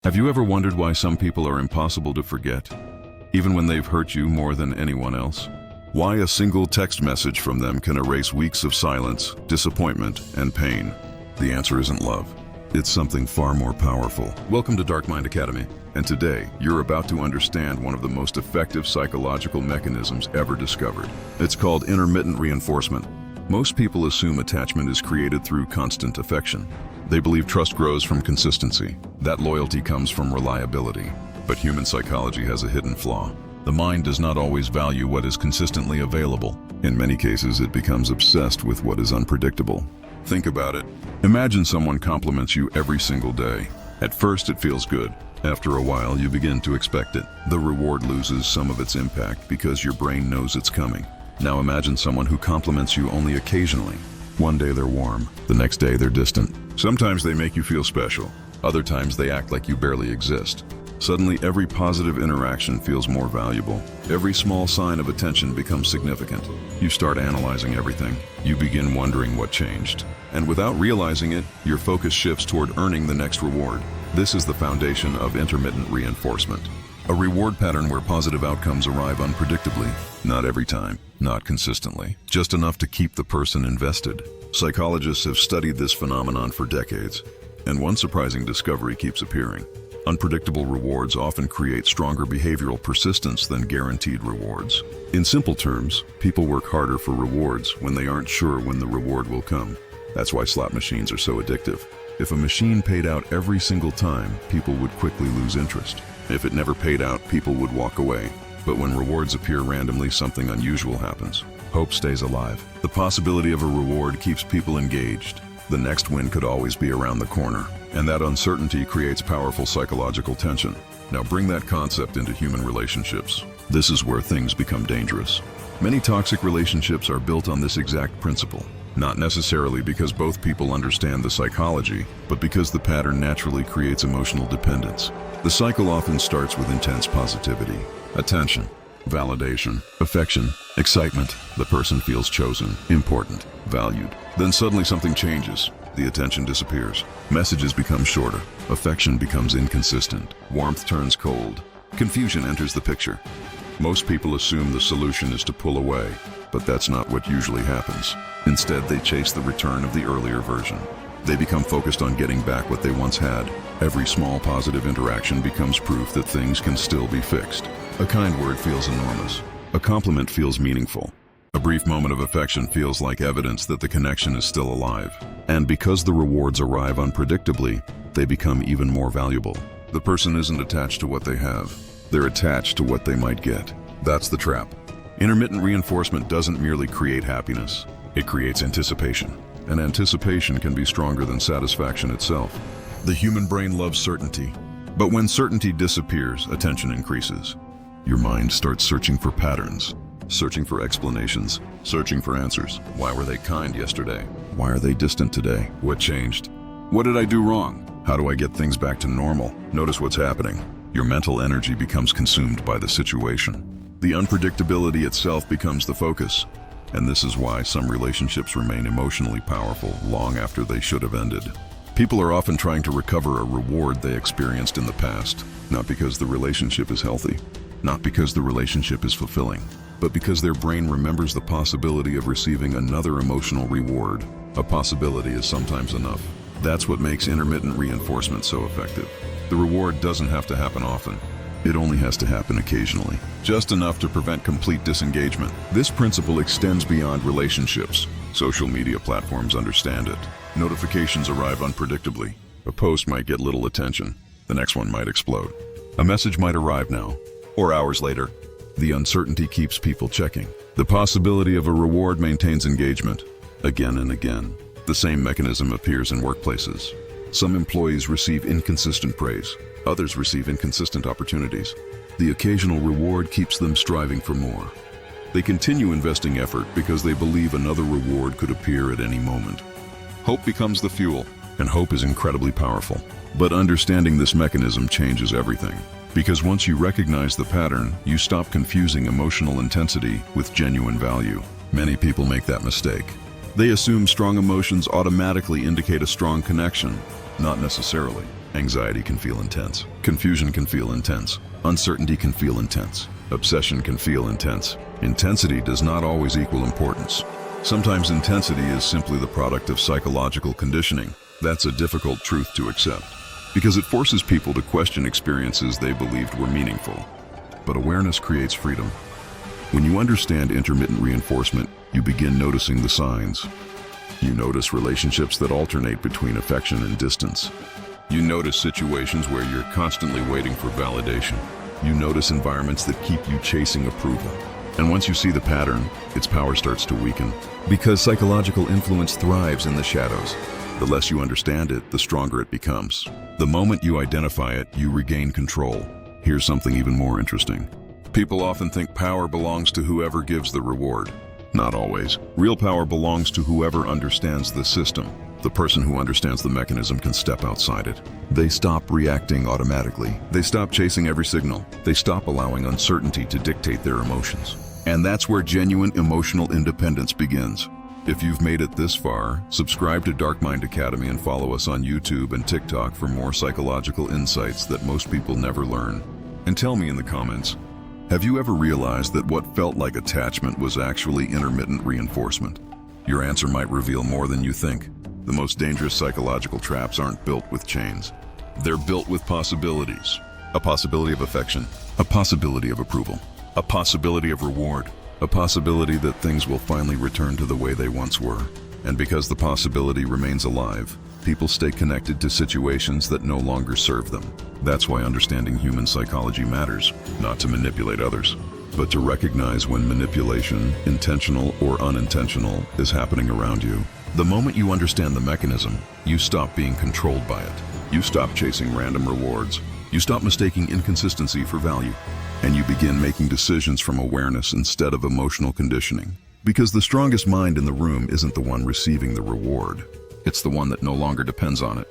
Have you ever wondered why some people are impossible to forget, even when they've hurt you more than anyone else? Why a single text message from them can erase weeks of silence, disappointment, and pain? The answer isn't love. It's something far more powerful. Welcome to Dark Mind Academy, and today you're about to understand one of the most effective psychological mechanisms ever discovered. It's called intermittent reinforcement. Most people assume attachment is created through constant affection. They believe trust grows from consistency, that loyalty comes from reliability. But human psychology has a hidden flaw. The mind does not always value what is consistently available. In many cases, it becomes obsessed with what is unpredictable. Think about it. Imagine someone compliments you every single day. At first, it feels good. After a while, you begin to expect it. The reward loses some of its impact because your brain knows it's coming. Now imagine someone who compliments you only occasionally. One day they're warm, the next day they're distant. Sometimes they make you feel special. Other times they act like you barely exist. Suddenly, every positive interaction feels more valuable. Every small sign of attention becomes significant. You start analyzing everything. You begin wondering what changed. And without realizing it, your focus shifts toward earning the next reward. This is the foundation of intermittent reinforcement. A reward pattern where positive outcomes arrive unpredictably. Not every time, not consistently, just enough to keep the person invested. Psychologists have studied this phenomenon for decades, and one surprising discovery keeps appearing. Unpredictable rewards often create stronger behavioral persistence than guaranteed rewards. In simple terms, people work harder for rewards when they aren't sure when the reward will come. That's why slot machines are so addictive. If a machine paid out every single time, people would quickly lose interest. If it never paid out, people would walk away. But when rewards appear randomly, something unusual happens. Hope stays alive. The possibility of a reward keeps people engaged. The next win could always be around the corner. And that uncertainty creates powerful psychological tension. Now bring that concept into human relationships. This is where things become dangerous. Many toxic relationships are built on this exact principle. Not necessarily because both people understand the psychology, but because the pattern naturally creates emotional dependence. The cycle often starts with intense positivity, attention, validation, affection, excitement. The person feels chosen, important, valued. Then suddenly something changes. The attention disappears. Messages become shorter. Affection becomes inconsistent. Warmth turns cold. Confusion enters the picture. Most people assume the solution is to pull away, but that's not what usually happens. Instead, they chase the return of the earlier version. They become focused on getting back what they once had. Every small positive interaction becomes proof that things can still be fixed. A kind word feels enormous. A compliment feels meaningful. A brief moment of affection feels like evidence that the connection is still alive. And because the rewards arrive unpredictably, they become even more valuable. The person isn't attached to what they have. They're attached to what they might get. That's the trap. Intermittent reinforcement doesn't merely create happiness. It creates anticipation. And anticipation can be stronger than satisfaction itself. The human brain loves certainty. But when certainty disappears, attention increases. Your mind starts searching for patterns. Searching for explanations, searching for answers. Why were they kind yesterday? Why are they distant today? What changed? What did I do wrong? How do I get things back to normal? Notice what's happening. Your mental energy becomes consumed by the situation. The unpredictability itself becomes the focus. And this is why some relationships remain emotionally powerful long after they should have ended. People are often trying to recover a reward they experienced in the past, not because the relationship is healthy, not because the relationship is fulfilling, but because their brain remembers the possibility of receiving another emotional reward. A possibility is sometimes enough. That's what makes intermittent reinforcement so effective. The reward doesn't have to happen often. It only has to happen occasionally, just enough to prevent complete disengagement. This principle extends beyond relationships. Social media platforms understand it. Notifications arrive unpredictably. A post might get little attention. The next one might explode. A message might arrive now, or hours later. The uncertainty keeps people checking. The possibility of a reward maintains engagement. Again and again. The same mechanism appears in workplaces. Some employees receive inconsistent praise. Others receive inconsistent opportunities. The occasional reward keeps them striving for more. They continue investing effort because they believe another reward could appear at any moment. Hope becomes the fuel, and hope is incredibly powerful. But understanding this mechanism changes everything. Because once you recognize the pattern, you stop confusing emotional intensity with genuine value. Many people make that mistake. They assume strong emotions automatically indicate a strong connection. Not necessarily. Anxiety can feel intense. Confusion can feel intense. Uncertainty can feel intense. Obsession can feel intense. Intensity does not always equal importance. Sometimes intensity is simply the product of psychological conditioning. That's a difficult truth to accept, because it forces people to question experiences they believed were meaningful. But awareness creates freedom. When you understand intermittent reinforcement, you begin noticing the signs. You notice relationships that alternate between affection and distance. You notice situations where you're constantly waiting for validation. You notice environments that keep you chasing approval. And once you see the pattern, its power starts to weaken. Because psychological influence thrives in the shadows. The less you understand it, the stronger it becomes. The moment you identify it, you regain control. Here's something even more interesting. People often think power belongs to whoever gives the reward. Not always. Real power belongs to whoever understands the system. The person who understands the mechanism can step outside it. They stop reacting automatically. They stop chasing every signal. They stop allowing uncertainty to dictate their emotions. And that's where genuine emotional independence begins. If you've made it this far, subscribe to Dark Mind Academy and follow us on YouTube and TikTok for more psychological insights that most people never learn. And tell me in the comments, have you ever realized that what felt like attachment was actually intermittent reinforcement? Your answer might reveal more than you think. The most dangerous psychological traps aren't built with chains. They're built with possibilities. A possibility of affection, a possibility of approval, a possibility of reward, a possibility that things will finally return to the way they once were. And because the possibility remains alive, people stay connected to situations that no longer serve them. That's why understanding human psychology matters, not to manipulate others, but to recognize when manipulation, intentional or unintentional, is happening around you. The moment you understand the mechanism, you stop being controlled by it. You stop chasing random rewards. You stop mistaking inconsistency for value. And you begin making decisions from awareness instead of emotional conditioning. Because the strongest mind in the room isn't the one receiving the reward. It's the one that no longer depends on it.